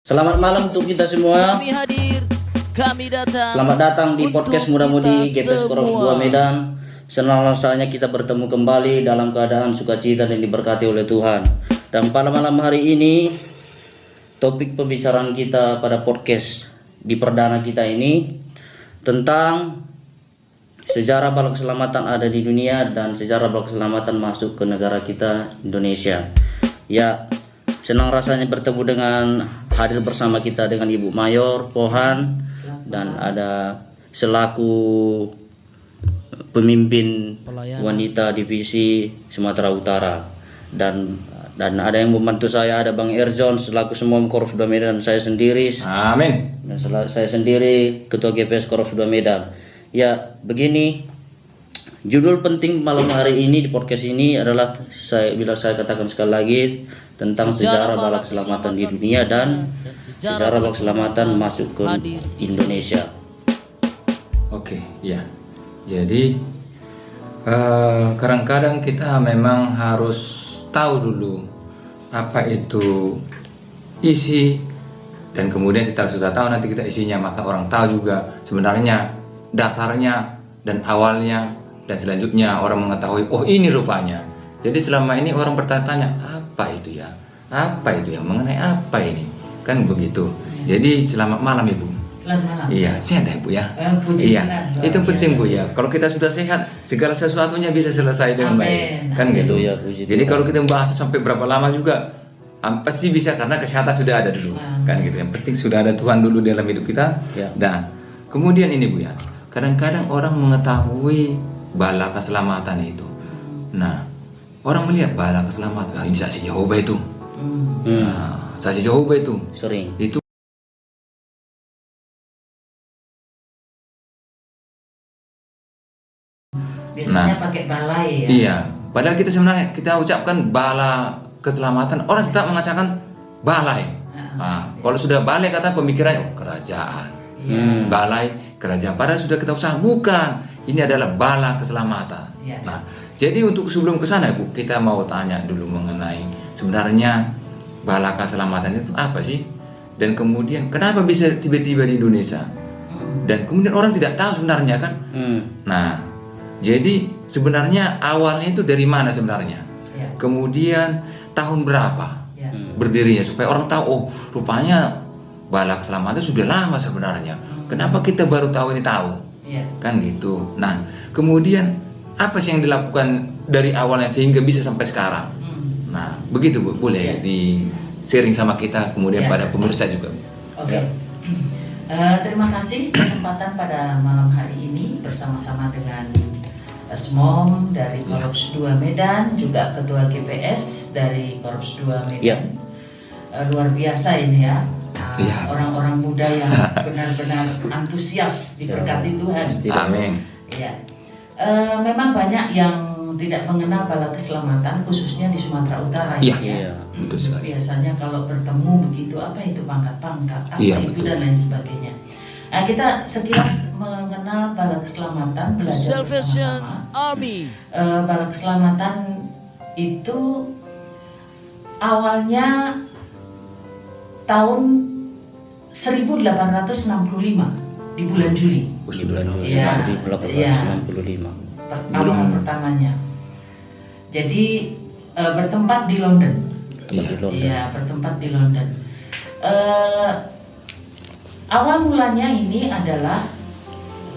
Selamat malam untuk kita semua. Kami hadir, kami datang. Selamat datang di untuk podcast Muda-Mudi kita GPS Korps 2 semua. Medan. Senang rasanya kita bertemu kembali dalam keadaan sukacita dan diberkati oleh Tuhan. Dan pada malam hari ini, topik pembicaraan kita pada podcast di perdana kita ini tentang sejarah bala keselamatan ada di dunia dan sejarah bala keselamatan masuk ke negara kita Indonesia. Ya, senang rasanya bertemu dengan hadir bersama kita dengan Ibu Mayor Pohan dan ada selaku pemimpin wanita divisi Sumatera Utara dan ada yang membantu saya, ada Bang Erzon selaku semua Korps 2 Medan, saya sendiri. Amin. Dan saya sendiri Ketua GPS Korps 2 Medan. Ya, begini, judul penting malam hari ini di podcast ini adalah bila saya katakan sekali lagi tentang sejarah bala keselamatan di dunia dan sejarah bala keselamatan masuk ke Indonesia. Oke, ya. Jadi kadang-kadang kita memang harus tahu dulu apa itu isi, dan kemudian setelah sudah tahu nanti kita isinya, maka orang tahu juga sebenarnya dasarnya dan awalnya, dan selanjutnya orang mengetahui, oh ini rupanya. Jadi selama ini orang bertanya-tanya, apa itu ya? Apa itu ya? Mengenai apa ini? Kan begitu. Jadi selamat malam Ibu. Selamat malam. Iya, sehat ya Bu ya? Puji Iya, Tuhan, itu luar penting biasa. Bu ya. Kalau kita sudah sehat, segala sesuatunya bisa selesai dengan Amin. baik. Kan Amin. gitu. Ya, puji Jadi Tuhan. kalau kita membahas sampai berapa lama juga pasti bisa, karena kesehatan sudah ada dulu. Kan gitu. Yang penting sudah ada Tuhan dulu dalam hidup kita. Ya. Dan kemudian ini Bu ya. Kadang-kadang orang mengetahui bala keselamatan itu. Nah, orang melihat bala keselamatan, ini saksi Jehovah itu. Nah, saksi Jehovah itu. Sering. Itu Biasanya pakai balai ya. iya. Padahal kita sebenarnya kita ucapkan bala keselamatan, orang tetap mengatakan balai. Nah, kalau sudah balai kata pemikiran, oh kerajaan. Balai kerajaan. Padahal sudah kita usaha, bukan. Ini adalah bala keselamatan. Iya. Nah, jadi untuk sebelum ke sana Bu, kita mau tanya dulu mengenai sebenarnya bala keselamatan itu apa sih? Dan kemudian kenapa bisa tiba-tiba di Indonesia? Dan kemudian orang tidak tahu sebenarnya kan? Nah, jadi sebenarnya awalnya itu dari mana sebenarnya? Ya. Kemudian tahun berapa Ya. berdirinya, supaya orang tahu, oh rupanya bala keselamatan sudah lama sebenarnya. Kenapa kita baru tahu ini tahu? Ya. Kan gitu. Nah, kemudian apa sih yang dilakukan dari awalnya sehingga bisa sampai sekarang? Nah, begitu Bu, boleh Ya. di sharing sama kita, kemudian Ya. pada pemirsa juga. Oke. Terima kasih kesempatan pada malam hari ini bersama-sama dengan Smom dari Korps 2 Medan, juga Ketua GPS dari Korps 2 Medan. Ya. Luar biasa ini ya. Ya. Orang-orang muda yang benar-benar antusias diberkati Tuhan. Amin. Ya. Memang banyak yang tidak mengenal bala keselamatan, khususnya di Sumatera Utara. Iya. Ya. Iya. Betul sekali. Biasanya kalau bertemu begitu, apa itu pangkat-pangkat, apa Iya, itu betul. dan lain sebagainya. Nah, kita sekilas mengenal bala keselamatan, belajar Salvation bersama-sama. Army. Bala keselamatan itu awalnya tahun 1865 di bulan Juli. Oh, Di bulan Juli Iya. 1895. Awal pertamanya. Jadi bertempat di London. Iya. Di London. Iya, bertempat di London. Awal mulanya ini adalah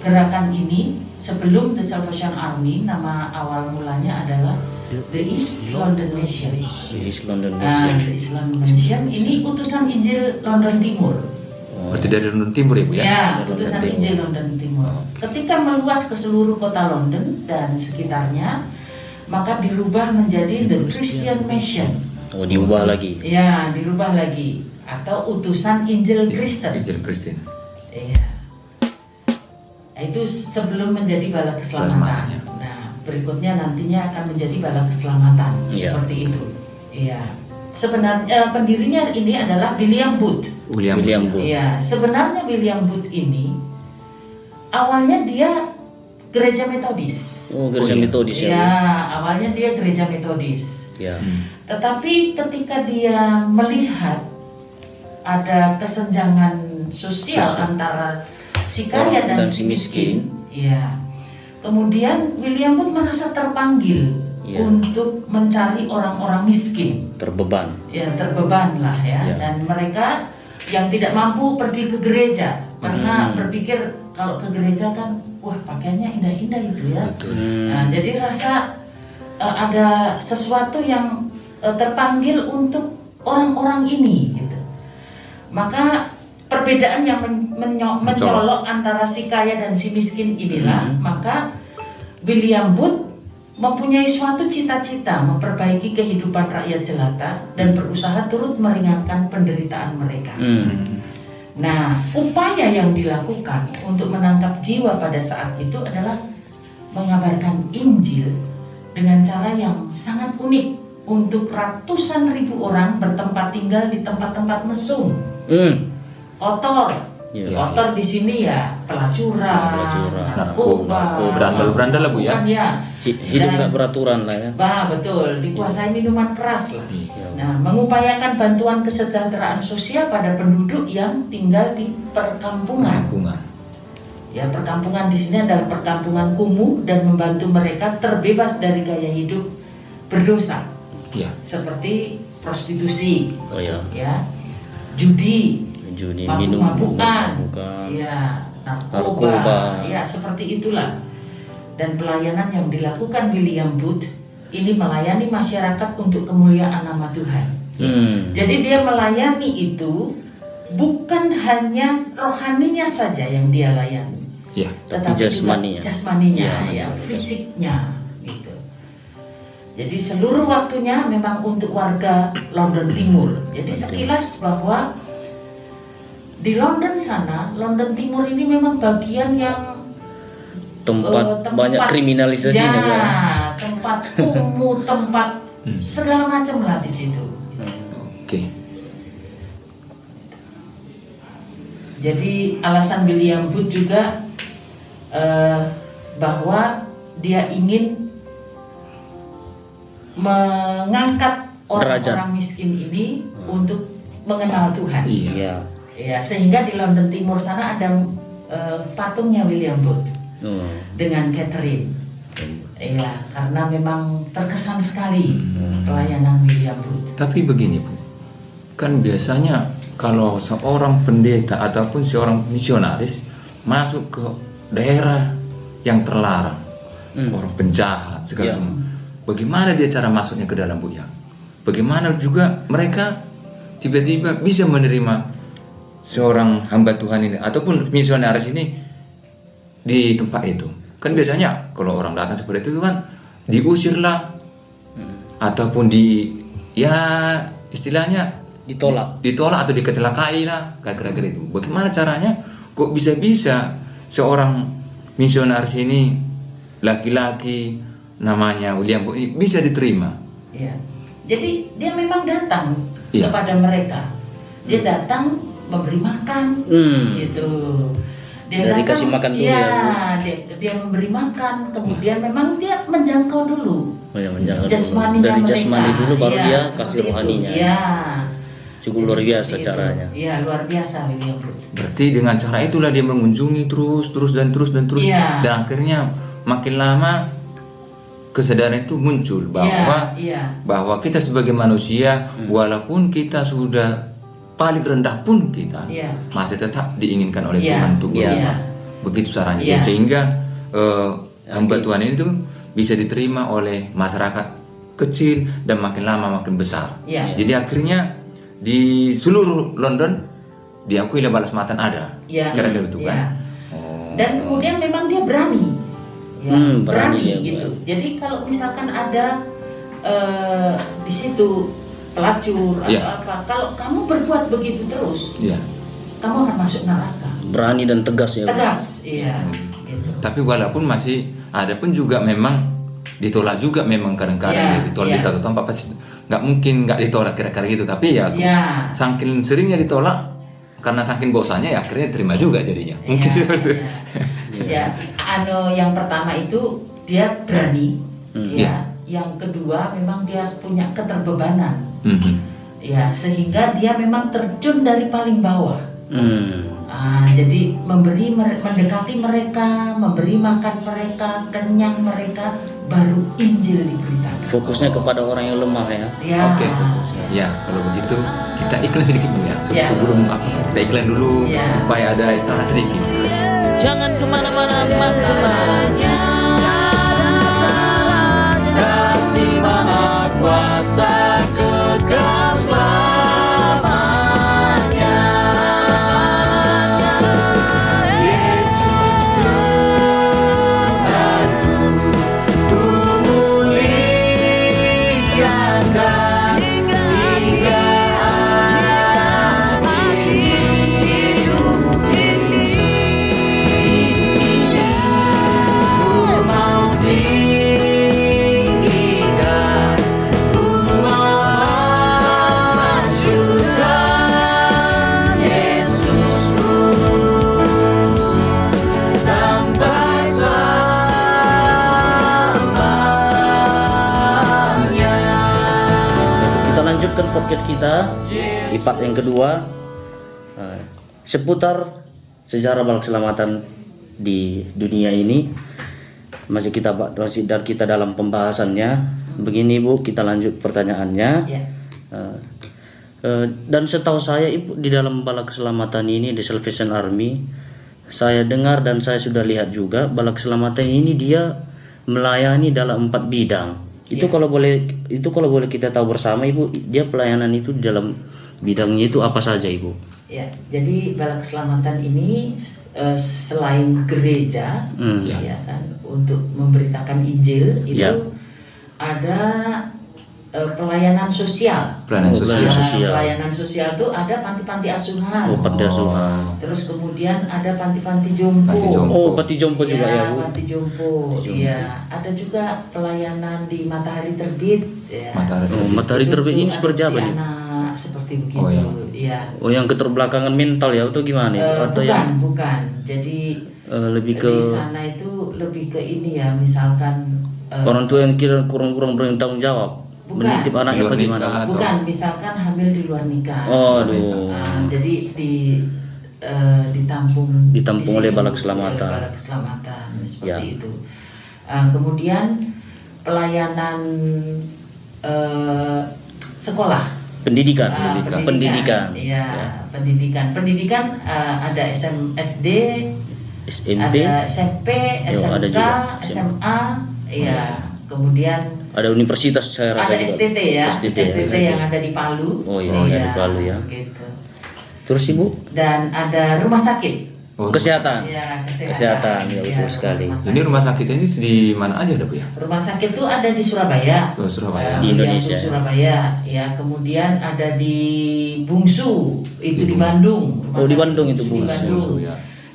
gerakan ini sebelum The Salvation Army, nama awal mulanya adalah The East London Mission. East London Nah, Mission. The East London Mission ini utusan Injil London Timur. Berarti dari London Timur ya Bu ya? Ya, London utusan Timur. Injil London Timur. Ketika meluas ke seluruh kota London dan sekitarnya, maka dirubah menjadi The Christian Mission. Oh, diubah lagi. Ya, dirubah lagi, atau utusan Injil Kristen. Injil Kristen. Iya. Nah, itu sebelum menjadi bala keselamatan. Keselamatannya. Nah, berikutnya nantinya akan menjadi bala keselamatan. Iya. Seperti itu. Iya. Sebenarnya pendirinya ini adalah William Booth. William Booth. Iya, sebenarnya William Booth ini awalnya dia gereja Metodis. Oh, gereja Oh, iya. Metodis ya. Iya, awalnya dia gereja Metodis. Ya. Tetapi ketika dia melihat ada kesenjangan sosial antara si kaya dan si miskin. Ya. Kemudian William Booth merasa terpanggil untuk mencari orang-orang miskin. Terbeban. Ya, terbeban lah ya. Dan mereka yang tidak mampu pergi ke gereja karena berpikir kalau ke gereja kan, wah pakaiannya indah-indah itu ya. Nah, jadi rasa ada sesuatu yang terpanggil untuk orang-orang ini gitu. Maka perbedaan yang mencolok antara si kaya dan si miskin inilah, maka William Booth mempunyai suatu cita-cita memperbaiki kehidupan rakyat jelata dan berusaha turut meringankan penderitaan mereka. Nah, upaya yang dilakukan untuk menangkap jiwa pada saat itu adalah mengabarkan Injil dengan cara yang sangat unik untuk ratusan ribu orang bertempat tinggal di tempat-tempat mesum, kotor. Kotor di sini ya pelacuran, narkoba, berandal lah Bu ya. Hidup nggak beraturan lah ya. Betul, dikuasai minuman keras lah. Nah, mengupayakan bantuan kesejahteraan sosial pada penduduk yang tinggal di perkampungan. Ya, perkampungan di sini adalah perkampungan kumuh dan membantu mereka terbebas dari gaya hidup berdosa. Seperti prostitusi, ya, judi, mabuk-mabukan, ya, narkoba, ya seperti itulah. Dan pelayanan yang dilakukan William Booth ini melayani masyarakat untuk kemuliaan nama Tuhan. Jadi dia melayani itu bukan hanya rohaninya saja yang dia layani, tetapi jasmaninya. juga jasmaninya, ya, fisiknya. Jadi seluruh waktunya memang untuk warga London Timur. Jadi sekilas bahwa di London sana, London Timur ini memang bagian yang tempat banyak kriminalisasi ya, tempat kumuh, tempat segala macam lah di situ. Jadi alasan William Booth juga bahwa dia ingin mengangkat orang-orang miskin ini untuk mengenal Tuhan. Ya, sehingga di London Timur sana ada patungnya William Booth dengan Catherine. Ya, karena memang terkesan sekali pelayanan William Booth. Tapi begini Bu, kan biasanya kalau seorang pendeta ataupun seorang misionaris masuk ke daerah yang terlarang, orang penjahat segala semua, bagaimana dia cara masuknya ke dalam Bu ya? Bagaimana juga mereka tiba-tiba bisa menerima seorang hamba Tuhan ini ataupun misionaris ini di tempat itu? Kan biasanya kalau orang datang seperti itu kan diusir lah, ataupun istilahnya ditolak atau dikecelakai lah, kira-kira itu. Bagaimana caranya kok bisa seorang misionaris ini laki-laki namanya William Booth ini bisa diterima? Ya. Jadi dia memang datang kepada mereka. Dia datang memberi makan, gitu. Dia datang, dikasih makan dulu dia memberi makan, kemudian memang dia menjangkau dulu. Jasmaninya dari jasmani dulu baru dia kasih rohaninya. Cukup luar biasa caranya. Iya, luar biasa William Booth. Berarti dengan cara itulah dia mengunjungi terus dan akhirnya makin lama kesadaran itu muncul bahwa kita sebagai manusia walaupun kita sudah paling rendah pun kita masih tetap diinginkan oleh Tuhan untuk berubah. Begitu caranya. Sehingga hamba Tuhan itu bisa diterima oleh masyarakat kecil dan makin lama makin besar. Jadi akhirnya di seluruh London diakui balas matan ada. Kira-kira itu kan. Dan kemudian memang dia berani. Berani gitu. Jadi kalau misalkan ada di situ pelacur atau apa, kalau kamu berbuat begitu terus, kamu akan masuk neraka. Berani dan tegas ya. Tegas, gitu. Tapi walaupun masih ada pun juga memang ditolak juga, memang kadang-kadang ditolak di satu tempat pasti nggak mungkin nggak ditolak kira-kira gitu. Tapi saking seringnya ditolak karena saking bosannya akhirnya terima juga jadinya. Mungkin seperti itu. Yang pertama itu dia berani, yang kedua memang dia punya keterbebanan. Ya, sehingga dia memang terjun dari paling bawah. Hmm. Jadi mendekati mereka, memberi makan mereka, kenyang mereka, baru Injil diberitakan. Fokusnya kepada orang yang lemah ya. Ya. Oke. Ya, kalau begitu kita iklan sedikit Bu ya. Ya. Sebelum kita iklan dulu Ya. supaya ada istirahat sedikit. Jangan kemana-mana teman-teman. Kasih Maha Kuasa kekal selamanya. Yesus Tuhanku, ku muliakan hingga akhir hidup ini. Ku mau tinggikan, ku mau masyurkan Yesusku sampai selamanya. Kita lanjutkan podcast kita di part yang kedua, seputar sejarah bala keselamatan di dunia ini. Masih kita dalam pembahasannya. Begini Bu, kita lanjut pertanyaannya. Ya. Dan setahu saya Ibu di dalam bala keselamatan ini di Salvation Army, saya dengar dan saya sudah lihat juga bala keselamatan ini dia melayani dalam 4 bidang. Itu kalau boleh kita tahu bersama Ibu, dia pelayanan itu di dalam bidangnya itu apa saja Ibu? Ya, jadi bala keselamatan ini selain gereja, ya kan, untuk memberitakan Injil itu Ya. ada pelayanan sosial. Pelayanan sosial. Pelayanan sosial itu ada panti-panti asuhan. Oh, panti asuhan. Terus kemudian ada panti-panti jompo. Panti jompo. Oh, panti jompo juga ya Bu. Panti jompo. Iya, ada juga pelayanan di Matahari Terbit. Ya. Matahari Terbit ini Untuk seperti apa adopsi nih? anak, seperti begitu. Oh, iya. Iya. Oh, yang keterbelakangan mental ya atau gimana? Atau Bukan. Jadi lebih ke di sana itu lebih ke ini ya, misalkan orang tua yang kira kurang bertanggung jawab, Bukan. menitip anaknya Luar bagaimana? nikah. bukan, misalkan hamil di luar nikah. Oh, aduh. Jadi ditampung Ditampung di oleh situ, Bala Keselamatan. oleh Bala Keselamatan seperti Ya. itu. Kemudian pelayanan sekolah. Pendidikan. Pendidikan. Ya. Pendidikan ada SD, SMP, ada SMP, Yo, ada SMK, juga. SMA, ya. Kemudian ada universitas saya rasa ada juga. STT ya, STT, STT yang ada di Palu. Oh iya, yang di Palu ya. Gitu. Terus Ibu, Dan ada rumah sakit. kesehatan. Ya, Kesehatan, ya betul sekali. Ini rumah sakit ini di mana aja ada Bu ya? Rumah sakit itu ada di Surabaya. Oh, Surabaya. Di Indonesia. Surabaya, ya. Kemudian ada di Bungsu, itu di Bungsu. Bandung. Rumah Oh, di sakit Bandung itu di Bungsu. Bandung. Bungsu, ya.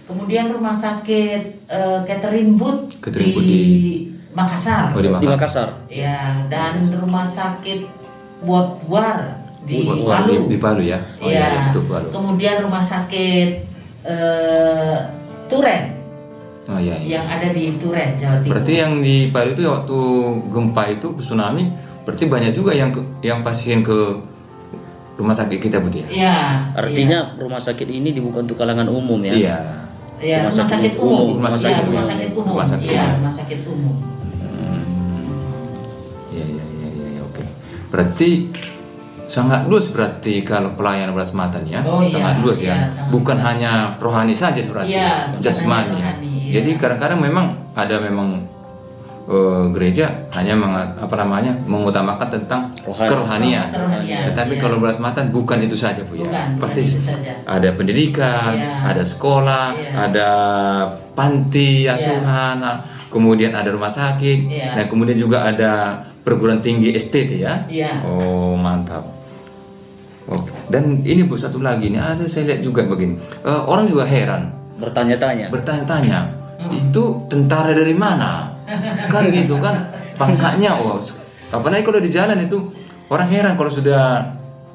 Kemudian rumah sakit Catherine Booth Catherine di Booth di Makassar. Oh, di Di Makassar. Ya, dan rumah sakit Botwar di Botwar, Palu. Di Palu ya. Oh Ya. iya, itu Palu. Kemudian rumah sakit Turen Oh iya, iya. yang ada di Turen, Jawa Timur. Berarti yang di Palu itu waktu gempa itu tsunami, berarti banyak juga yang pasien ke rumah sakit kita Bu ya. Iya. Artinya rumah sakit ini dibuka untuk kalangan umum ya. Iya. Ya, rumah sakit umum. Rumah Iya, sakit rumah umum. sakit umum. Rumah sakit Iya, umum. rumah sakit umum. Iya, oke. Berarti sangat luas berarti kalau pelayanan keselamatan ya. Oh, iya. Sangat luas ya. Iya, sangat Bukan luas. hanya rohani saja berarti. Iya, bukan Jasmani. hanya Ya. rohani, iya. Jadi kadang-kadang memang ada gereja hanya mengutamakan tentang Rohani. kerohanian. Kerohanian, Tetapi iya. kalau keselamatan bukan itu saja Bu ya. Bukan Pasti itu saja. ada pendidikan, Iya. ada sekolah, Iya. ada panti asuhan, kemudian ada rumah sakit, Iya. dan kemudian juga ada perguruan tinggi STT ya. Iya. Oh mantap. Oh, dan ini Bu satu lagi nih ada saya lihat juga begini. Orang juga heran, Bertanya-tanya. bertanya-tanya itu tentara dari mana? Kan gitu kan pangkatnya. Oh, apalagi kalau di jalan itu orang heran kalau sudah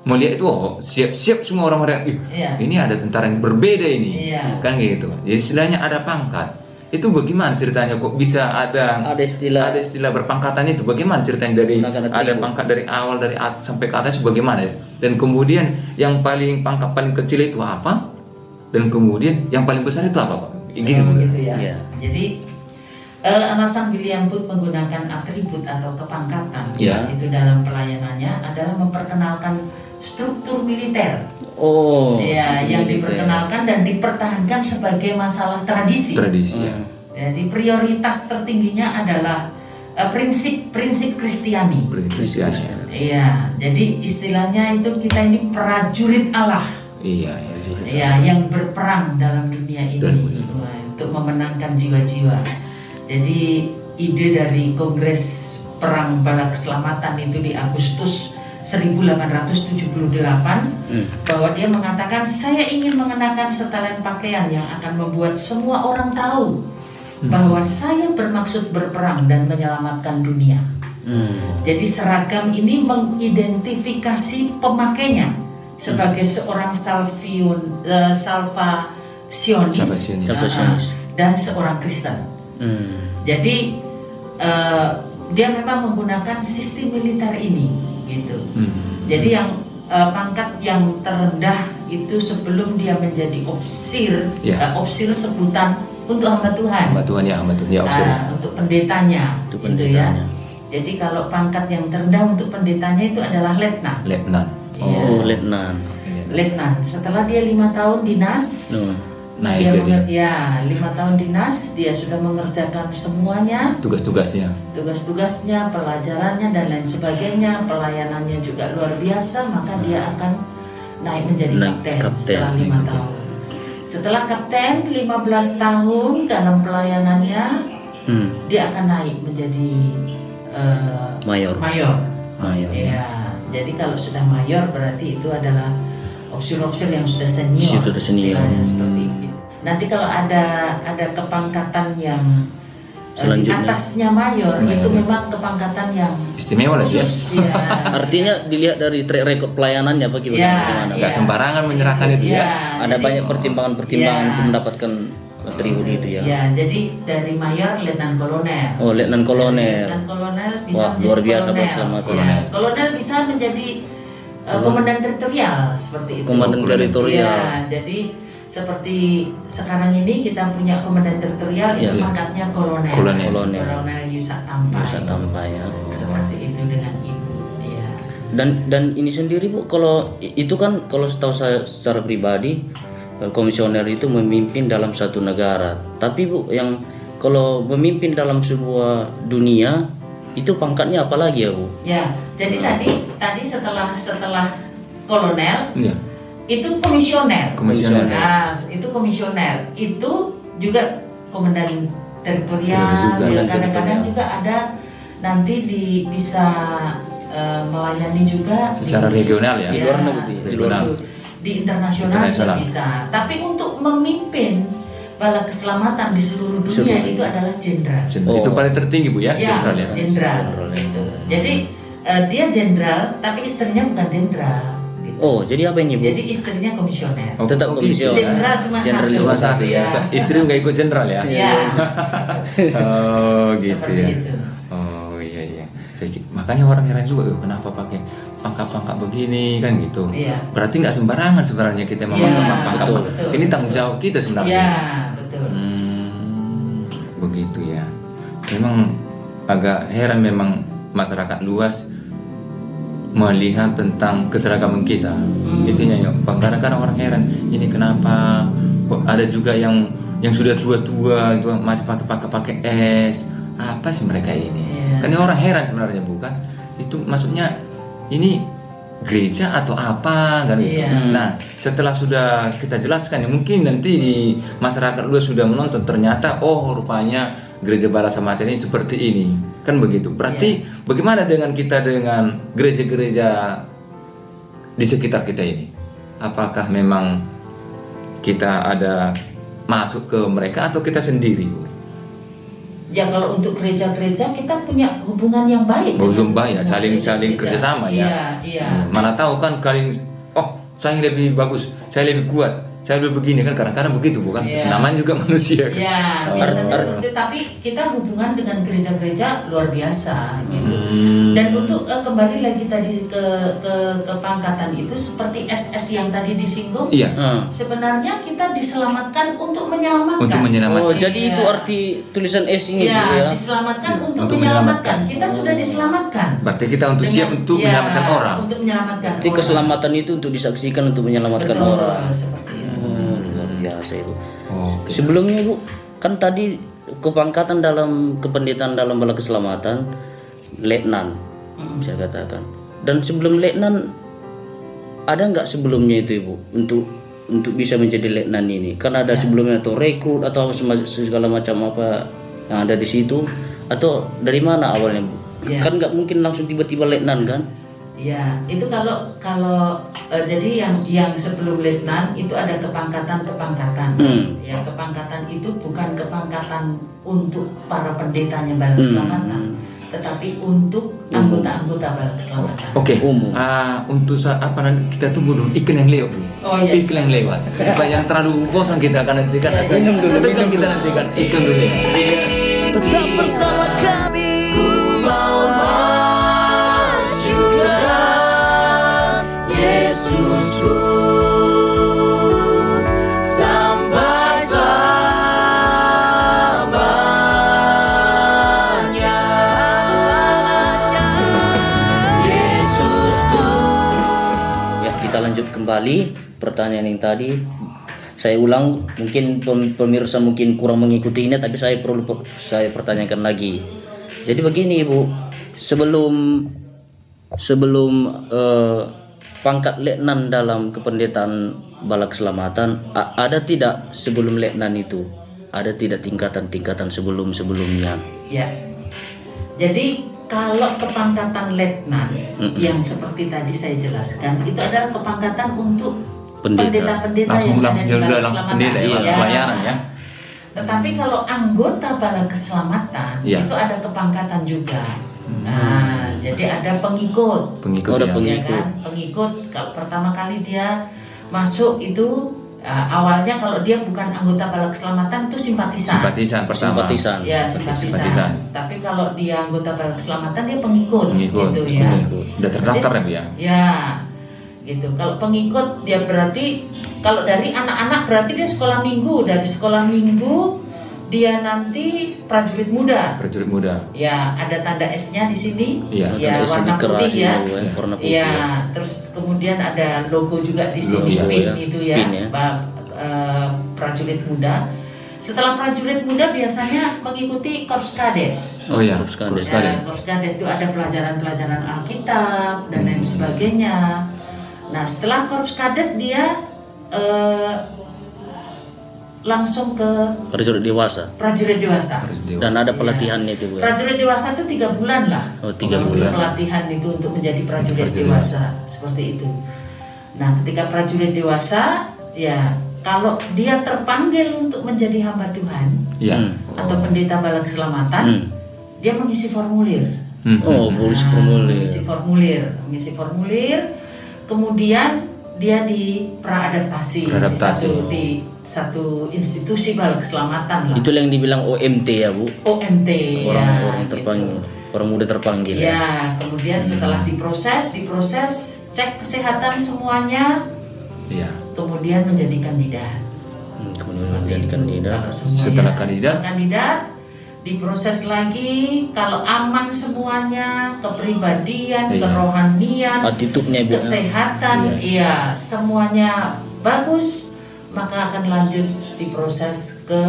melihat itu siap-siap semua orang-orang. Iya. Ini ada tentara yang berbeda ini. Iya. Kan gitu. Jadi istilahnya ada pangkat. Itu bagaimana ceritanya kok bisa ada istilah berpangkatan itu? Bagaimana ceritanya dari Menggunakan ada atribut. pangkat dari awal sampai ke atas bagaimana ya? Dan kemudian yang pangkat paling kecil itu apa? Dan kemudian yang paling besar itu apa, Pak? Gini, Bu. Begitu ya. Iya. Jadi alasan William Booth menggunakan atribut atau kepangkatan Ya. itu dalam pelayanannya adalah memperkenalkan struktur militer. Oh, Ya, yang gitu. diperkenalkan dan dipertahankan sebagai masalah tradisi. Tradisi ya. Jadi prioritas tertingginya adalah prinsip Kristiani. Kristiani. Iya, jadi istilahnya itu kita ini prajurit Allah. Iya. Ya, yang berperang dalam dunia ini untuk memenangkan jiwa-jiwa. Jadi ide dari Kongres Perang Bala Keselamatan itu di Agustus 1878 bahwa dia mengatakan saya ingin mengenakan setelan pakaian yang akan membuat semua orang tahu bahwa saya bermaksud berperang dan menyelamatkan dunia. Jadi seragam ini mengidentifikasi pemakainya sebagai seorang salvasionis Salvasionis. dan seorang Kristen. Jadi dia memang menggunakan sistem militer ini, gitu. Jadi yang pangkat yang terendah itu sebelum dia menjadi ofsir, Ya. Ofsir sebutan untuk hamba Tuhan. Hamba Tuhan ya, officer. Untuk pendetanya, Untuk gitu pendetanya. ya. Jadi kalau pangkat yang terendah untuk pendetanya itu adalah letnan. Letnan. Iya. Oh, letnan. Letnan. Setelah dia 5 tahun dinas, Naik dia. 5 tahun dinas, dia sudah mengerjakan semuanya, Tugas-tugasnya. tugas-tugasnya, pelajarannya dan lain sebagainya, pelayanannya juga luar biasa, maka dia akan naik menjadi kapten setelah 5 kapten. tahun. Setelah kapten 15 tahun dalam pelayanannya, dia akan naik menjadi Mayor. mayor. Mayor. Ya, jadi kalau sudah mayor berarti itu adalah ofsir-ofsir yang sudah senior. Sudah senior. Istilahnya seperti itu. Nanti kalau ada kepangkatan yang di Selanjutnya. atasnya mayor, itu memang kepangkatan yang Istimewa lah dia. khusus. Ya. Artinya dilihat dari track record pelayanannya Ya, bagaimana? Nggak sembarangan menyerahkan itu ya. Ada jadi- banyak pertimbangan-pertimbangan Ya. untuk mendapatkan atribut itu ya. Ya, jadi dari mayor letnan kolonel. Oh, letnan kolonel. Letnan kolonel bisa Wah, menjadi luar biasa kolonel. Pak Selamat. Ya, kolonel bisa menjadi komandan teritorial seperti itu. Komandan teritorial. Ya, jadi seperti sekarang ini kita punya komandan teritorial itu Ya. pangkatnya kolonel. Kolonel. Kolonel Yusak Tampai. Bisa tambah ya. Seperti itu dengan ibu. Ya. Dan ini sendiri Bu, kalau itu kan kalau setahu saya secara pribadi komisioner itu memimpin dalam satu negara. Tapi Bu, yang kalau memimpin dalam sebuah dunia itu pangkatnya apa lagi ya Bu? Ya, jadi tadi setelah kolonel Iya. itu komisioner. Komisioner. Nah, itu komisioner. Itu juga komandan teritorial. Juga, Ya, komandan kadang-kadang teritorial. juga ada nanti bisa melayani juga Secara regional ya? Di luar negeri, seperti di luar itu. Di internasional juga bisa. Tapi untuk memimpin bala keselamatan di seluruh dunia Seluruh. itu adalah jenderal. Oh. Itu paling tertinggi Bu ya, Ya, jenderal ya. jenderal. Jenderal, ya. Gitu. Jadi dia jenderal, tapi istrinya bukan jenderal. Gitu. Oh, jadi apa ini Bu? Jadi istrinya komisioner. Oh, Tetap gitu. komisioner. Jenderal cuma Jenderal satu. Cuma satu ya. Ya. Istri nggak ikut jenderal ya? Ya, Oh gitu seperti ya. itu. Oh iya. Makanya orang heran juga kenapa pakai pangkat-pangkat begini kan gitu. Iya. Berarti nggak sembarangan sebenarnya kita Iya, memang pangkat. betul. Ini tanggung jawab kita sebenarnya. Ya, betul. Begitu ya. Memang agak heran memang masyarakat luas melihat tentang keseragaman kita. Itunya ya. Kadang-kadang orang heran, ini kenapa kok ada juga yang sudah tua-tua itu masih pakai es. Apa sih mereka ini? Iya. Kan ini orang heran sebenarnya bukan? Itu maksudnya ini gereja atau apa kan gitu. Iya. Nah, setelah sudah kita jelaskan ya mungkin nanti di masyarakat luas sudah menonton ternyata oh rupanya gereja Bala Samaritan ini seperti ini. Kan begitu. Berarti bagaimana dengan kita dengan gereja-gereja di sekitar kita ini? Apakah memang kita ada masuk ke mereka atau kita sendiri? Bu? Ya kalau untuk gereja-gereja kita punya hubungan yang baik. Hubungan baik ya, Dengan saling gereja-gereja. kerjasama ya. Iya. Mana tahu kan kalian, oh saya lebih bagus, saya lebih kuat. saya dulu begini kan, kadang-kadang begitu bukan? Iya. Namanya juga manusia. Kan? Ya, biasanya seperti itu. Tapi kita hubungan dengan gereja-gereja luar biasa gitu. Dan untuk kembali lagi tadi ke pangkatan itu seperti SS yang tadi disinggung. Iya. Sebenarnya kita diselamatkan untuk menyelamatkan. Untuk menyelamatkan. Oh, jadi Iya. itu arti tulisan S ini Bu, Ya, ya. diselamatkan untuk Untuk menyelamatkan. menyelamatkan. Kita sudah diselamatkan. Berarti kita untuk siap untuk Ya, menyelamatkan orang. Untuk menyelamatkan Jadi orang. keselamatan itu untuk disaksikan untuk menyelamatkan Betul, orang. seperti itu. Luar biasa Ibu. Oke. Sebelumnya Bu, kan tadi kepangkatan dalam kependetaan dalam bala keselamatan letnan, saya katakan. Dan sebelum letnan ada nggak sebelumnya itu Ibu untuk bisa menjadi letnan ini? Kan ada sebelumnya atau rekrut atau segala macam apa yang ada di situ, atau dari mana awalnya Bu? Ya. Kan nggak mungkin langsung tiba-tiba letnan kan? Ya, itu kalau jadi yang sebelum letnan itu ada kepangkatan. Ya, kepangkatan itu bukan kepangkatan untuk para pendetanya Bala Keselamatan, tetapi untuk anggota-anggota Bala Keselamatan. Oke. Umum. Untuk apa nanti kita tunggu dulu iklan yang lewat. Bu. Oh, iya. Iklan yang lewat. Supaya yang terlalu bosan kita akan nantikan. Itu kan kita nantikan iklan dulu. Ya. Tetap bersama kami. Mau masuk Yesusku sampai selamanya. Yesus Ya, kita lanjut kembali pertanyaan yang tadi. Saya ulang, mungkin pemirsa mungkin kurang mengikutinya, tapi saya pertanyakan lagi. Jadi begini Ibu, sebelum pangkat letnan dalam kependetaan Bala Keselamatan, ada tidak sebelum letnan itu? Ada tidak tingkatan-tingkatan sebelumnya? Ya. Jadi kalau kepangkatan letnan yang seperti tadi saya jelaskan itu adalah kepangkatan untuk Pendeta. pendeta-pendeta yang ada Langsung di Bala langsung Keselamatan. pendeta ya, langsung Ya. pelayanan ya. Tetapi kalau anggota Bala Keselamatan Ya. itu ada kepangkatan juga. Nah, jadi ada pengikut. Pengikut Oh, ada ya. pengikut. Ya kan? Pengikut kalau pertama kali dia masuk itu awalnya kalau dia bukan anggota Bala Keselamatan itu simpatisan. Simpatisan pertama. Simpatisan. Ya, Simpatisan. simpatisan. Tapi kalau dia anggota Bala Keselamatan dia pengikut, Pengikut. gitu ya. Udah terdaftar ya Bu ya. Ya, gitu. Kalau pengikut dia berarti kalau dari anak-anak berarti dia sekolah minggu, dari sekolah minggu dia nanti prajurit muda. Prajurit muda. Ya, ada tanda S-nya di sini. Iya. Ya, Tanda S warna dikeras putih ya. itu, warna putih. Iya, terus kemudian ada logo juga di sini, Logo, pin ya. itu ya, Pin ya. prajurit muda. Setelah prajurit muda biasanya mengikuti korps kadet. Oh iya. Korps kadet. Korps kadet. Korps kadet itu ada pelajaran-pelajaran Alkitab dan lain sebagainya. Nah, setelah korps kadet dia langsung ke Prajurit dewasa. prajurit dewasa. Dan ada pelatihannya itu Bu. ya? Prajurit dewasa itu 3 bulan lah. Oh, 3 Untuk bulan. pelatihan itu untuk menjadi prajurit Prajurit dewasa seperti itu. Nah, ketika prajurit dewasa, ya kalau dia terpanggil untuk menjadi hamba Tuhan Iya. atau pendeta Bala Keselamatan, dia mengisi formulir. Oh, polisi formulir. Mengisi formulir, kemudian dia di praadaptasi Beradaptasi. di satu institusi Bala Keselamatan lah. Itu yang dibilang OMT ya Bu. OMT Orang gitu. terpanggil, orang muda terpanggil. Ya, kemudian setelah diproses, cek kesehatan semuanya, Iya. kemudian menjadi kandidat. Kemudian Seperti menjadi itu. kandidat. Kalau semuanya- Setelah kandidat? setelah kandidat, diproses lagi. Kalau aman semuanya, kepribadian, Iya. kerohanian, Attitude-nya Bu. kesehatan, iya, semuanya bagus, maka akan lanjut diproses ke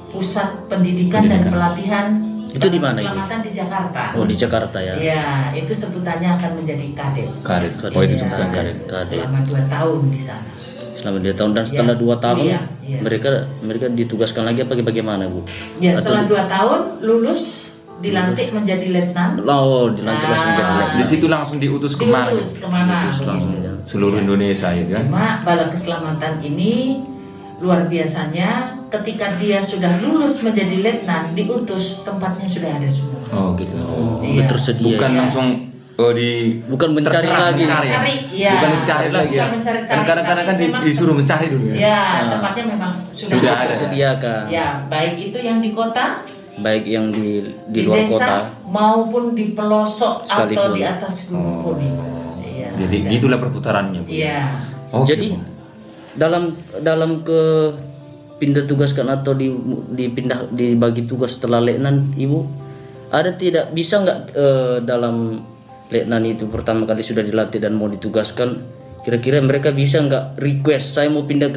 pusat pendidikan dan Pendidikan. pelatihan Itu di mana itu? keselamatan di Jakarta. Oh, di Jakarta ya. Iya, itu sebutannya akan menjadi kadet. Karet. Oh itu Iya, sebutan karet. Kadet. Selama 2 tahun di sana. Selama 2 tahun dan setelah Iya. 2 tahun Iya, iya. mereka ditugaskan lagi apa bagaimana Bu? Ya, Atau- setelah 2 tahun lulus, dilantik menjadi letnan. Oh, dilantik langsung jadi letnan. Di situ langsung diutus kemana? Diutus kemana? Diutus langsung begitu. ya. Seluruh Indonesia itu kan? Cuma Bala Keselamatan ini luar biasanya ketika dia sudah lulus menjadi letnan, diutus tempatnya sudah ada semua. Oh gitu. Oh, Iya. tersedia. Bukan Iya. langsung Bukan mencari terserah lagi. mencari, ya? Mencari, iya. Bukan mencari lagi ya. Bukan mencari-cari, Kan kadang-kadang kan tapi memang- disuruh mencari dulu ya. Ya, tempatnya memang Sudah ada. Tersediakan. Ya, baik itu yang di kota, Baik yang di di luar desa, kota. maupun di pelosok atau Sekalipun. di atas gunung Oh. pun. Iya. Jadi dan- gitulah perputarannya, Bu. Iya. Oke, Jadi Bu. dalam ke pindah tugaskan atau dipindah dibagi tugas setelah letnan, Ibu ada tidak bisa nggak dalam letnan itu pertama kali sudah dilatih dan mau ditugaskan, kira-kira mereka bisa nggak request saya mau pindah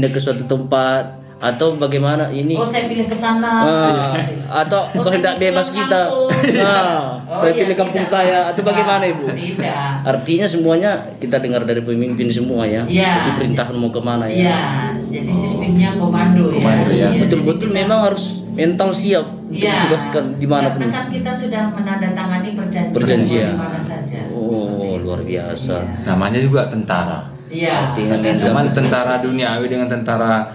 ke suatu tempat atau bagaimana ini? Oh, saya pilih ke sana. Atau Oh, kehendak saya bebas pulang kita. kampung. Oh, Saya iya, pilih kampung tidak. saya atau bagaimana, Ibu? Tidak. Artinya semuanya kita dengar dari pemimpin semua ya. Iya. Jadi perintah mau kemana ya. Iya, jadi sistemnya komando, Komando, ya. Iya, Betul-betul jadi kita- memang harus mental siap untuk Iya. ditugaskan dimanapun. Karena kan kita sudah menandatangani Perjanjian. di mana saja. Oh, luar biasa. Namanya juga tentara. Iya. Artinya Karena- Cuman tentara duniawi dengan tentara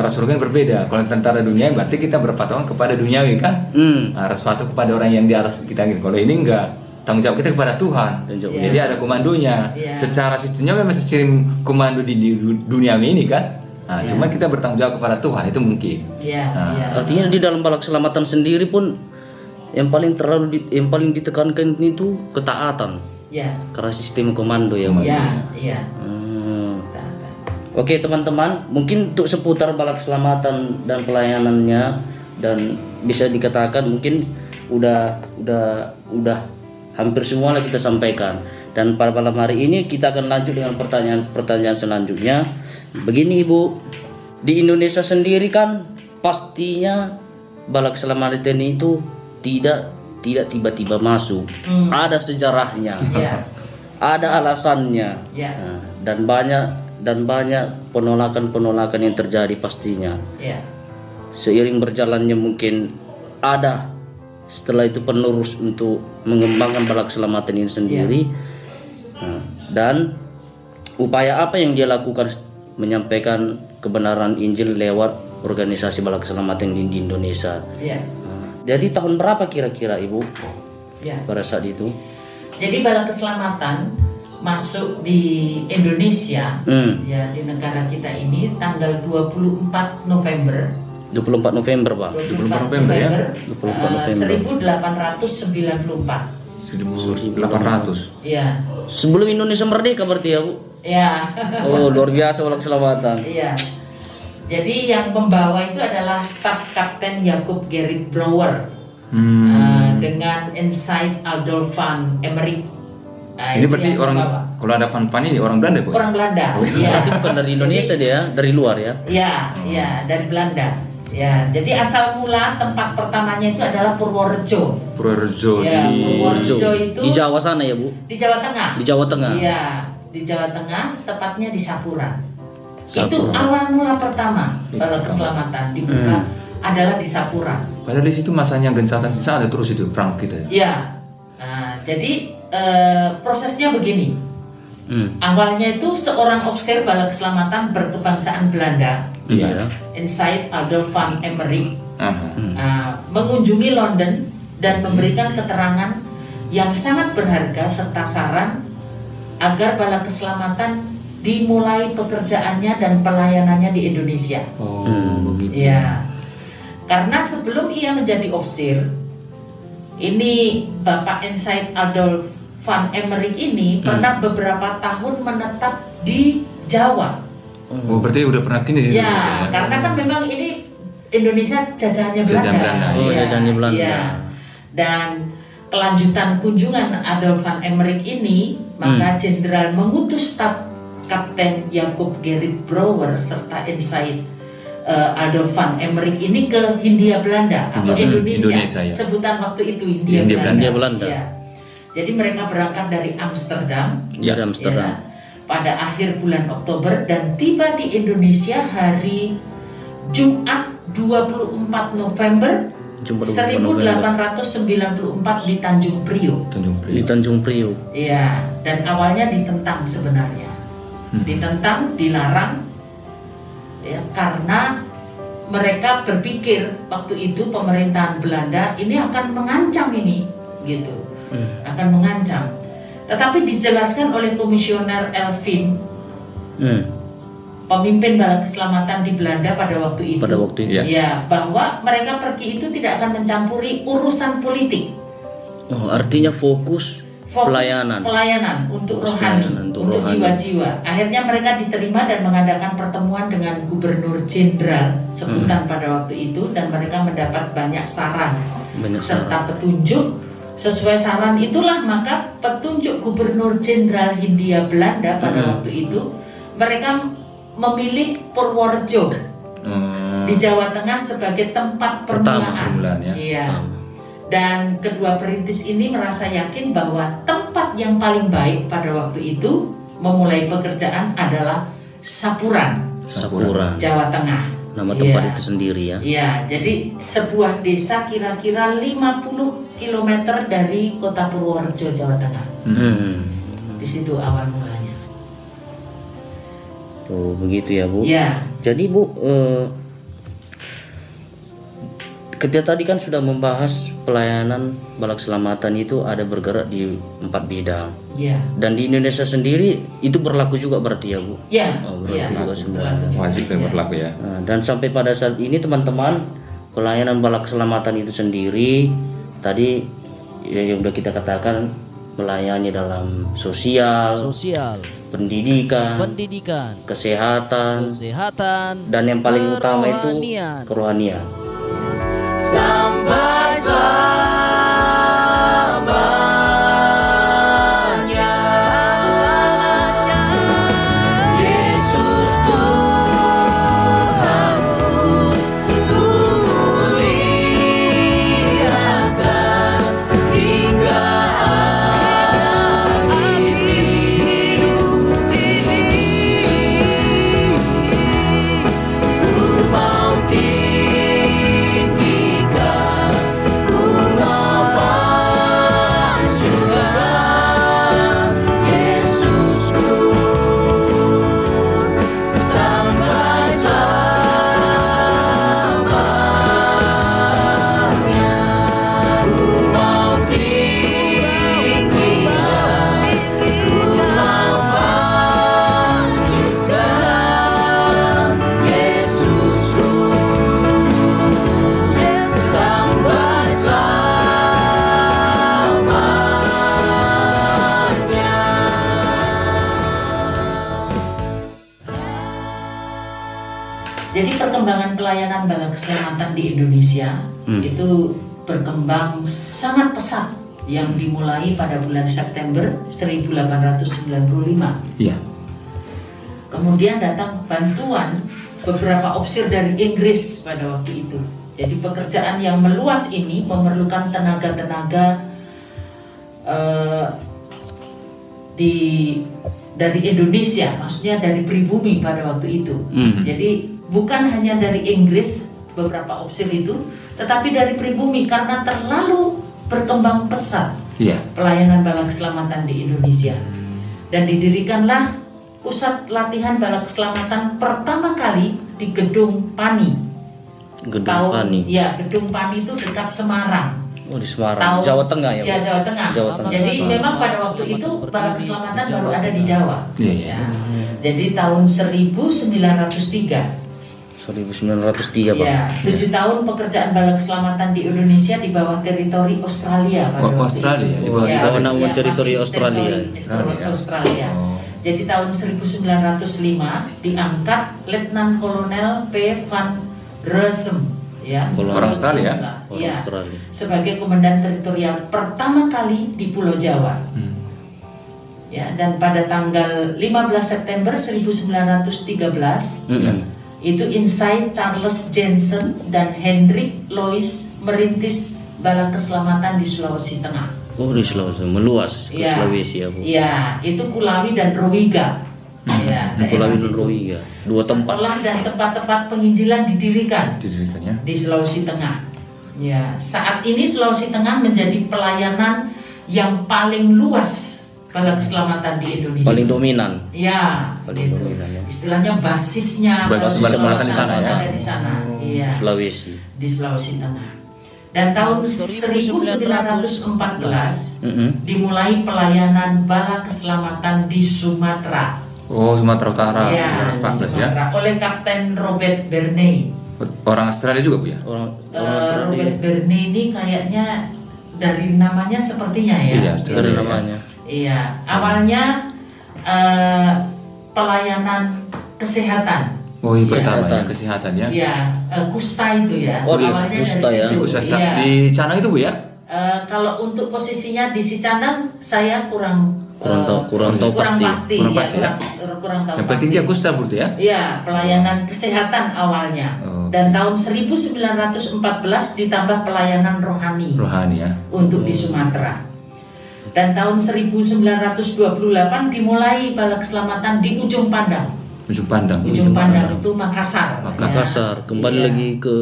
surga kan berbeda. Kalau tentara duniawi berarti kita berpatokan kepada duniawi kan? Harus patuh kepada orang yang di atas kita gitu. Kalau ini enggak, tanggung jawab kita kepada Tuhan. Tanggung jawab. Jadi ada komandonya. Iya. Secara sistemnya memang sistem komando di duniawi ini kan. Nah, Iya. cuman kita bertanggung jawab kepada Tuhan itu mungkin. Iya, Nah, iya. Artinya di dalam bala keselamatan sendiri pun yang paling ditekankan itu ketaatan Iya. karena sistem komando ya, Pak. Iya, iya. Oke teman-teman, mungkin untuk seputar bala keselamatan dan pelayanannya dan bisa dikatakan mungkin udah hampir semua lah kita sampaikan. Dan pada malam hari ini kita akan lanjut dengan pertanyaan selanjutnya. Begini Ibu, di Indonesia sendiri kan pastinya bala keselamatan itu tidak tiba-tiba masuk. Ada sejarahnya. Iya. Ada alasannya. Iya. Nah, dan banyak penolakan yang terjadi pastinya. Iya. Seiring berjalannya mungkin ada setelah itu penerus untuk mengembangkan bala keselamatan ini sendiri. Nah, dan upaya apa yang dia lakukan menyampaikan kebenaran Injil lewat organisasi bala keselamatan di Indonesia. Iya. Nah, jadi tahun berapa kira-kira Ibu Iya. pada saat itu? Jadi bala keselamatan masuk di Indonesia, ya di negara kita ini tanggal 24 November 24 November Pak. 24 November ya? 24 November. 1894. 1800. Iya. Sebelum Indonesia merdeka berarti ya Bu? Iya. Oh luar biasa bala keselamatan. Iya. Jadi yang membawa itu adalah Staf Kapten Jacob Gerrit Brouwer dengan Insight Adolf van Emmerik. Nah, Ini itu berarti yang orang membawa. kalau ada Van Pan ini orang Belanda, Bu? Orang Belanda. Iya. Berarti bukan dari Indonesia dia, dari luar ya? Iya, iya, dari Belanda. Ya, jadi asal mula tempat pertamanya itu adalah Purworejo. Purworejo Ya, di Purworejo itu Di Jawa sana ya Bu? di Jawa Tengah. Di Jawa Tengah. Iya, di Jawa Tengah, tepatnya di Sapura. Itu Sapura. awal mula pertama kalau keselamatan dibuka adalah di Sapura. Padahal di situ masanya gencatan sisa ada terus itu perang kita. Iya. Nah, jadi prosesnya begini. Hmm. Awalnya itu seorang offiser bala keselamatan berkebangsaan Belanda, Iya. Insight Adolf van Emmerik, Aha. mengunjungi London dan memberikan keterangan yang sangat berharga serta saran agar bala keselamatan dimulai pekerjaannya dan pelayanannya di Indonesia. Oh, begitu. Ya, karena sebelum ia menjadi officer, ini Bapak Insight Adolf van Emmerik ini pernah beberapa tahun menetap di Jawa. Oh, berarti udah pernah kini sih Ya, karena kan memang ini Indonesia jajahannya Belanda. Jajahan Belanda, oh, Iya, jajahannya Belanda. iya. Dan kelanjutan kunjungan Adolf van Emmerik ini, maka Jenderal mengutus Staf Kapten Jacob Gerrit Brouwer serta Insight Adolf van Emmerik ini ke Hindia Belanda atau Indonesia. Indonesia, ya. Sebutan waktu itu Hindia Hindia Belanda. Belanda. Iya. Jadi mereka berangkat dari Amsterdam. Dari Amsterdam. Ya, pada akhir bulan Oktober dan tiba di Indonesia hari Jumat 24 November Jumat 24 1894 di Tanjung Priok. Tanjung Di Priok. Tanjung Priok. Iya, dan awalnya ditentang sebenarnya. Ditentang, dilarang ya, karena mereka berpikir waktu itu pemerintahan Belanda ini akan mengancam ini gitu. akan mengancam. Tetapi dijelaskan oleh Komisioner Elvin, pemimpin Bala Keselamatan di Belanda pada waktu itu. Pada waktu itu. Ya, bahwa mereka pergi itu tidak akan mencampuri urusan politik. Oh, artinya fokus pelayanan untuk Fokus rohani, pelayanan untuk untuk rohani. jiwa-jiwa. Akhirnya mereka diterima dan mengadakan pertemuan dengan Gubernur Jenderal sebutan pada waktu itu, dan mereka mendapat banyak saran serta petunjuk. Sesuai saran itulah maka petunjuk Gubernur Jenderal Hindia Belanda pada waktu itu, mereka memilih Purworejo di Jawa Tengah sebagai tempat permulaan. ya. Iya. Dan kedua perintis ini merasa yakin bahwa tempat yang paling baik pada waktu itu memulai pekerjaan adalah Sapuran, Jawa Tengah. Nama tempat itu sendiri ya. Iya, jadi sebuah desa kira-kira 50 km dari kota Purworejo, Jawa Tengah. Di situ awal mulanya. Oh, begitu ya, Bu. Ya. Jadi, Bu, ketika tadi kan sudah membahas pelayanan Bala Keselamatan itu ada bergerak di 4 bidang. Ya. Dan di Indonesia sendiri itu berlaku juga berarti ya, Bu? Ya. Oh, berlaku Ya. juga sebenarnya. Berlaku juga. Wajib dan berlaku ya. Nah, dan sampai pada saat ini teman-teman, pelayanan Bala Keselamatan itu sendiri tadi yang sudah kita katakan melayani dalam sosial, pendidikan, kesehatan, dan yang paling utama itu kerohanian. Sampai selamanya, Yesus Tuhanku, ku muliakan hingga akhir hidup ini. Ku mau tinggikan, ku mau masuk Yesusku sampai selamanya. Ku mau tinggikan, ku mau masuk Yesusku sampai selamanya. Jadi perkembangan pelayanan Bala Keselamatan di Indonesia itu berkembang sangat pesat, yang dimulai pada bulan September 1895. Iya. Kemudian datang bantuan beberapa opsir dari Inggris pada waktu itu. Jadi pekerjaan yang meluas ini memerlukan tenaga-tenaga dari Indonesia, maksudnya dari pribumi pada waktu itu. Jadi bukan hanya dari Inggris beberapa opsir itu, tetapi dari pribumi, karena terlalu berkembang pesat Iya. pelayanan Bala Keselamatan di Indonesia. Dan didirikanlah pusat latihan Bala Keselamatan pertama kali di Gedung Pani. Gedung Pani. Ya, Gedung Pani itu dekat Semarang. Oh, di Semarang, Jawa Tengah ya, Bu? Ya, Jawa Tengah. Jawa Tengah. Jadi memang pada waktu itu Bala Keselamatan baru ada di Jawa. Iya. Ya. Jadi tahun 1903. 1903, Pak. Ya, 7 tahun pekerjaan Bala Keselamatan di Indonesia di bawah teritori Australia pada waktu Australia, itu. di bawah Australia. Namun teritori masih Australia. teritori Australia. Oh. Jadi tahun 1905 diangkat Letnan Kolonel P. Van Rossum, ya, Orang Australia? Orang ya, Australia. sebagai komandan teritorial pertama kali di Pulau Jawa. Ya, dan pada tanggal 15 September 1913 itu Insight Charles Jensen dan Hendrik Lois merintis Bala Keselamatan di Sulawesi Tengah. Oh, di Sulawesi, meluas ke Ya, Sulawesi ya, Bu. ya, itu Kulawi dan Rowiga. Ya, Kulawi daerah dan situ. Rowiga, dua tempat. Sekolah dan tempat-tempat penginjilan didirikan Didirikannya. di Sulawesi Tengah. Ya, saat ini Sulawesi Tengah menjadi pelayanan yang paling luas Bala Keselamatan di Indonesia. Paling dominan. Ya, Paling gitu. dominan ya. Istilahnya basisnya Basis Bala Bala Keselamatan di sana ya? ada di sana. Iya. Sulawesi. Di Sulawesi Tengah. Dan tahun 1914 dimulai pelayanan bala keselamatan di Sumatera. Oh, Sumatera Utara, Ya, 1914 ya. Sumatera, oleh Kapten Robert Bernay. Orang Australia juga Bu ya? Orang Robert Bernay ini kayaknya dari namanya sepertinya ya. Iya, Australia. ada namanya. Iya, awalnya pelayanan kesehatan. Oh, iya pertama ya, Kesehatan. kesehatan ya. Iya, kusta itu ya. Oh, iya, awalnya kusta dari ya. situ. Khusus Iya. di Canang itu Bu ya? Kalau untuk posisinya di Sicanang saya kurang Kurang tahu pasti. Kurang pasti ya. kurang tahu Yang penting pasti. dia kusta Bu ya? Iya, pelayanan kesehatan awalnya. Oh. Dan tahun 1914 ditambah pelayanan rohani Rohani ya. untuk di Sumatera. Dan tahun 1928 dimulai bala keselamatan di Ujung Pandang. Ujung Pandang. Ujung Pandang itu Makassar. Makassar kembali Iya. lagi ke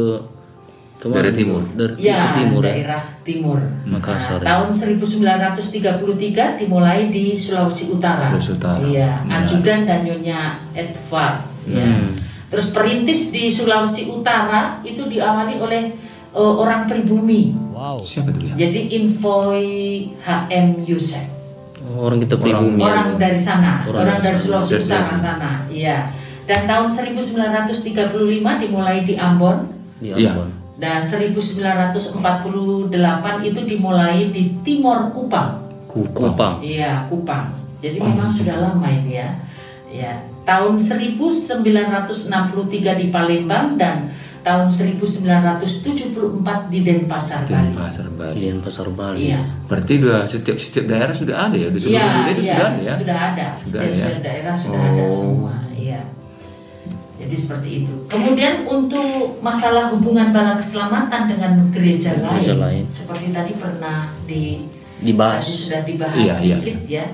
Dari timur. Dari Ya, ke timur ya. daerah timur. Makassar, ya. Tahun 1933 dimulai di Sulawesi Utara. Sulawesi Utara. Iya, Ya. Ajudan dan Nyonya Edward. Ya. Terus perintis di Sulawesi Utara itu diawali oleh orang pribumi. Siapa itu ya? Jadi Invoy HM Yusef. Orang kita pribumi. Orang dari sana, Orang orang dari dari sana. Sulawesi Dari Utara Sulawesi. sana. Iya. Dan tahun 1935 dimulai di Ambon. Di Iya. Ambon. Dan 1948 itu dimulai di Timor Kupang. Kupang. Iya, Kupang. Jadi memang sudah lama ini ya. Ya, tahun 1963 di Palembang dan tahun 1974 di Denpasar, Bali. Denpasar Bali. Di Pasar Bali. Iya. Berarti udah setiap daerah sudah ada ya? Di seluruh Iya, Indonesia iya, sudah ada ya? Sudah ada. Sudah Setiap ya? daerah sudah ada Oh. semua. Iya. Jadi seperti itu. Kemudian untuk masalah hubungan bala keselamatan dengan gereja lain, seperti tadi pernah Dibahas. tadi sudah dibahas Iya, iya, sedikit ya.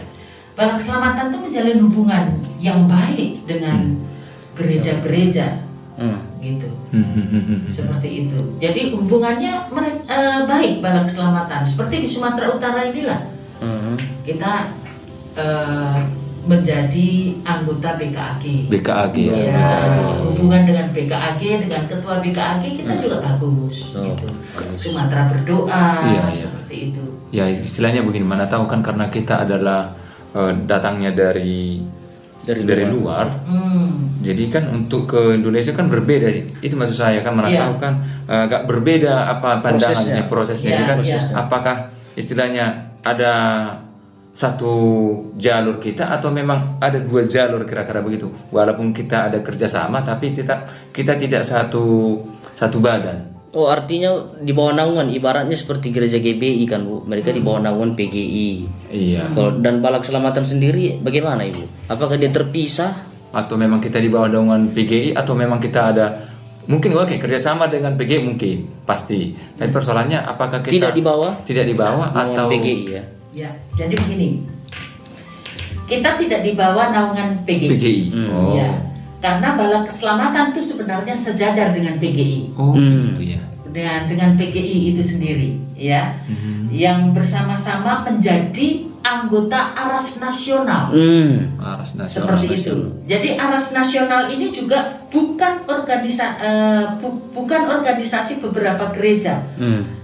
Bala keselamatan itu menjalin hubungan yang baik dengan gereja-gereja, gitu. Seperti itu. Jadi hubungannya baik bala keselamatan. Seperti di Sumatera Utara inilah kita menjadi anggota BKAG. BKAG ya. Ya, hubungan dengan BKAG, dengan ketua BKAG kita juga bagus. Oh, Gitu. bagus. Sumatera berdoa, Iya, iya. seperti itu. Ya istilahnya begini, mana tahu kan karena kita adalah datangnya dari luar. Jadi kan untuk ke Indonesia kan berbeda. Itu maksud saya kan, mana Iya. tahu kan agak berbeda apa pandangannya, prosesnya Iya, itu kan. iya. Apakah istilahnya ada satu jalur kita atau memang ada dua jalur kira-kira begitu. Walaupun kita ada kerjasama tapi kita tidak satu badan. Oh, artinya di bawah naungan, ibaratnya seperti gereja GBI kan Bu, mereka di bawah naungan PGI. Iya. Kalau dan bala keselamatan sendiri bagaimana Ibu? Apakah dia terpisah? Atau memang kita di bawah naungan PGI atau memang kita ada mungkin oke kerjasama dengan PGI mungkin pasti. Tapi persoalannya apakah kita Tidak di bawah? tidak di bawah Naungan atau PGI ya? Ya, jadi begini. Kita tidak di bawah naungan PGI. PGI. Oh. Ya. Karena bala keselamatan itu sebenarnya sejajar dengan PGI. Oh, gitu ya. Dengan PGI itu sendiri, ya. Yang bersama-sama menjadi anggota Aras Nasional. Aras nasional. Seperti itu. Jadi Aras Nasional ini juga bukan organisasi beberapa gereja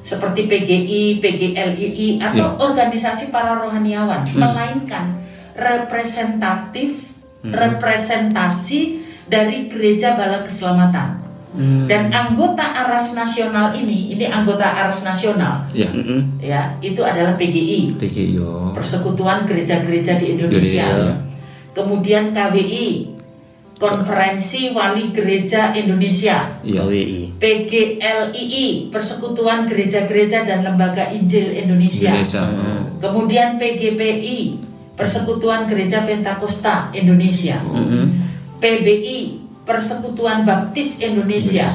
seperti PGI, PGLII atau Ya. organisasi para rohaniawan, melainkan representasi dari gereja bala keselamatan. Dan anggota Aras Nasional ini anggota Aras Nasional, Ya. ya, itu adalah PGI. PGI. Oh. Persekutuan Gereja-Gereja di Indonesia. Indonesia. Kemudian KWI, Konferensi Wali Gereja Indonesia. Iya. KWI. PGLII, Persekutuan Gereja-Gereja dan Lembaga Injil Indonesia. Kemudian PGPI, Persekutuan Gereja Pentakosta Indonesia. PBI, Persekutuan Baptis Indonesia.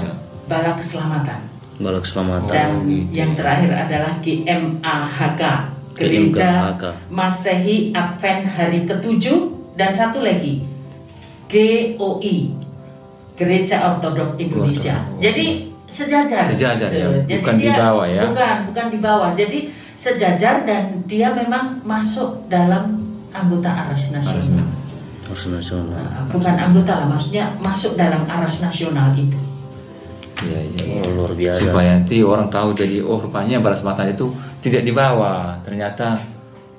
Bala Keselamatan. Bala keselamatan. Dan gitu. yang terakhir adalah GMAHK, Gereja GMAHK. Masehi Advent Hari ke-7, dan satu lagi GOI, Gereja Ortodok Indonesia. Ortodok. Jadi sejajar. Sejajar ya, Jadi bukan di bawah ya. Bukan di bawah. Jadi sejajar dan dia memang masuk dalam anggota Aras Nasional. Aras Nasional. Bukan anggota lah, maksudnya masuk dalam Aras Nasional itu. Iya. Oh, luar biasa. Supaya nanti orang tahu, jadi oh rupanya balas mata itu tidak di bawah, ternyata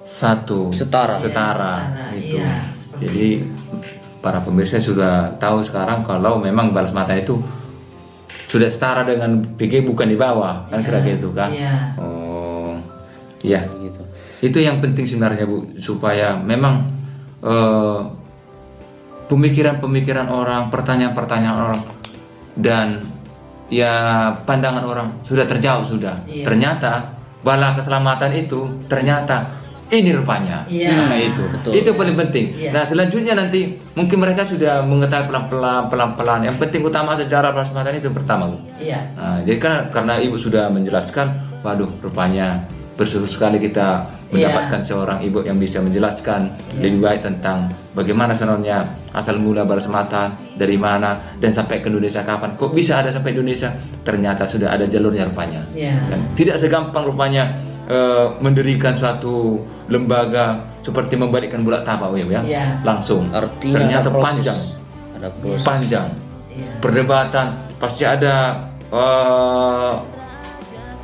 satu Setara. Setara, itu. iya, seperti Jadi para pemirsa sudah tahu sekarang kalau memang balas mata itu sudah setara dengan PG, bukan di bawah, kan kira gitu kan? Iya. Oh, iya. Gitu. Itu yang penting sebenarnya Bu, supaya memang pemikiran-pemikiran orang, pertanyaan-pertanyaan orang, dan ya pandangan orang sudah terjawab sudah. Iya. Ternyata bala keselamatan itu ternyata ini rupanya. Iya. Nah itu, Betul. itu paling penting. Iya. Nah selanjutnya nanti mungkin mereka sudah mengetahui pelan-pelan. Yang penting utama sejarah keselamatan itu pertama Bu. Iya. Nah, jadi karena Ibu sudah menjelaskan, waduh rupanya bersyukur sekali kita mendapatkan seorang ibu yang bisa menjelaskan lebih baik tentang bagaimana sebenarnya asal mula balas mata, dari mana dan sampai ke Indonesia kapan. Kok bisa ada sampai Indonesia? Ternyata sudah ada jalurnya rupanya. Iya. Dan tidak segampang rupanya mendirikan suatu lembaga seperti membalikkan bola tapak ya. Iya. Langsung. Artinya Ternyata ada proses. panjang. Ada proses. Panjang. Iya. Perdebatan pasti ada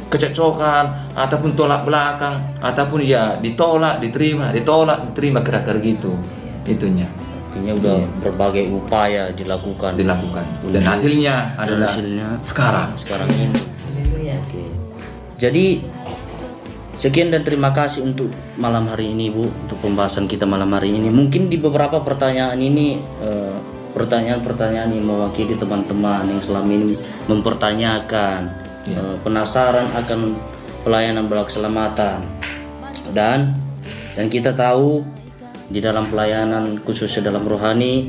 kecekcokan ataupun tolak belakang ataupun ya ditolak diterima kira-kira gitu itunya Artinya udah berbagai upaya dilakukan. dan hasilnya adalah hasilnya sekarang. ini. Haleluya. Oke. Jadi sekian dan terima kasih untuk malam hari ini Bu, untuk pembahasan kita malam hari ini. Mungkin di beberapa pertanyaan ini pertanyaan-pertanyaan yang mewakili teman-teman yang selama ini mempertanyakan, penasaran akan pelayanan bala keselamatan, dan kita tahu di dalam pelayanan khususnya dalam rohani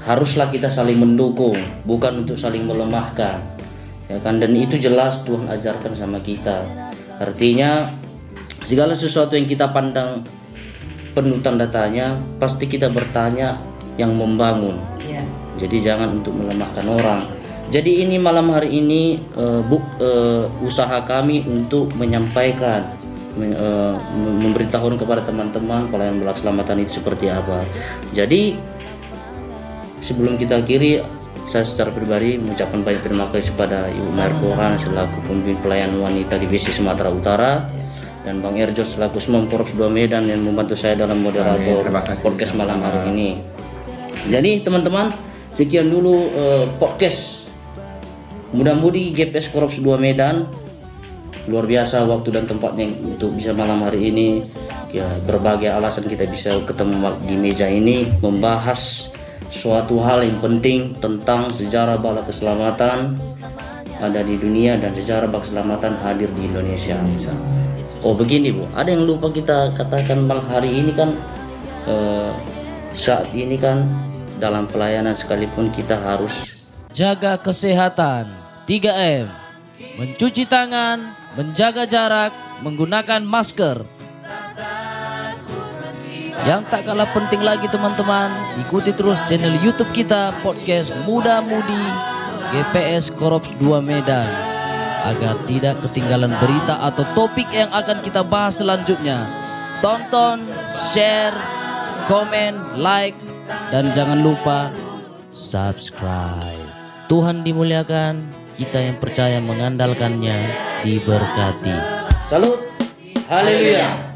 haruslah kita saling mendukung, bukan untuk saling melemahkan, ya kan? Dan itu jelas Tuhan ajarkan sama kita. Artinya segala sesuatu yang kita pandang penuh tanda tanya, pasti kita bertanya yang membangun. Iya. Jadi jangan untuk melemahkan orang. Jadi ini malam hari ini usaha kami untuk menyampaikan, memberitahukan kepada teman-teman pelayanan bala keselamatan itu seperti apa. Jadi sebelum kita akhiri, saya secara pribadi mengucapkan banyak terima kasih kepada Ibu Markohan selaku pemimpin pelayanan wanita divisi Sumatera Utara, dan Bang Erjo selaku Smom Korps 2 Medan yang membantu saya dalam moderator Terima kasih. podcast malam hari ini. Jadi teman-teman, sekian dulu podcast Mudah-mudi GPS Korps 2 Medan. Luar biasa waktu dan tempatnya untuk bisa malam hari ini, ya berbagai alasan kita bisa ketemu di meja ini membahas suatu hal yang penting tentang sejarah bala keselamatan ada di dunia dan sejarah bala keselamatan hadir di Indonesia. Oh begini Bu, ada yang lupa kita katakan malam hari ini kan, saat ini kan dalam pelayanan sekalipun kita harus Jaga kesehatan 3M. Mencuci tangan, menjaga jarak, menggunakan masker. Yang tak kalah penting lagi teman-teman, ikuti terus channel YouTube kita podcast Muda Mudi GPS Korps 2 Medan agar tidak ketinggalan berita atau topik yang akan kita bahas selanjutnya. Tonton, share, komen, like, dan jangan lupa subscribe. Tuhan dimuliakan, kita yang percaya mengandalkannya diberkati. salut. Haleluya.